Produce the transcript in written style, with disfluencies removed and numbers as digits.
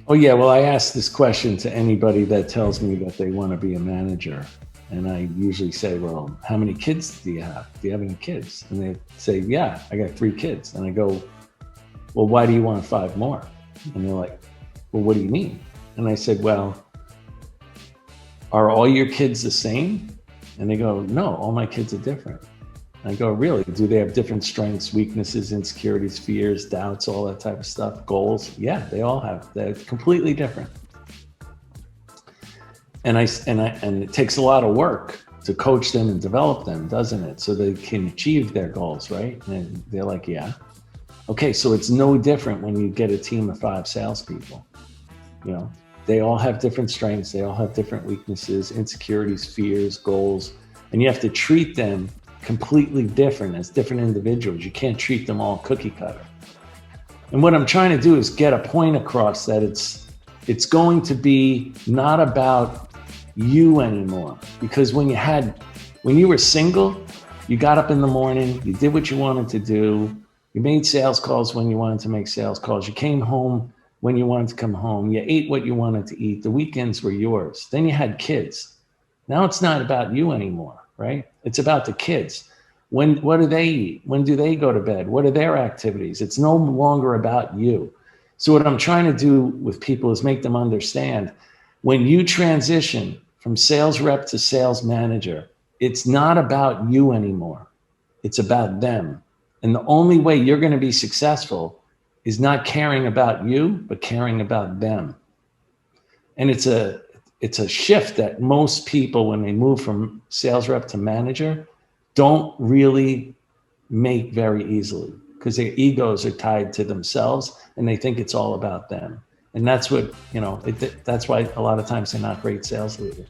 Oh yeah, well, I ask this question to anybody that tells me that they want to be a manager. And I usually say, well, how many kids do you have? Do you have any kids? And they say, yeah, I got 3 kids. And I go, well, why do you want 5 more? And they're like, well, what do you mean? And I said, well, are all your kids the same? And they go, no, all my kids are different. I go, really? Do they have different strengths, weaknesses, insecurities, fears, doubts, all that type of stuff, goals? Yeah, they all have. They're completely different. And it takes a lot of work to coach them and develop them, doesn't it? So they can achieve their goals, right? And they're like, yeah. Okay, so it's no different when you get a team of 5 salespeople. You know, they all have different strengths. They all have different weaknesses, insecurities, fears, goals, and you have to treat them completely different as different individuals. You can't treat them all cookie cutter. And what I'm trying to do is get a point across that it's going to be not about you anymore. Because when you were single, you got up in the morning, you did what you wanted to do, you made sales calls when you wanted to make sales calls, you came home when you wanted to come home, you ate what you wanted to eat, the weekends were yours. Then you had kids. Now it's not about you anymore, right? It's about the kids. What do they eat? When do they go to bed? What are their activities? It's no longer about you. So what I'm trying to do with people is make them understand when you transition from sales rep to sales manager, it's not about you anymore. It's about them. And the only way you're going to be successful is not caring about you, but caring about them. And it's a shift that most people, when they move from sales rep to manager, don't really make very easily because their egos are tied to themselves and they think it's all about them. And that's what, that's why a lot of times they're not great sales leaders.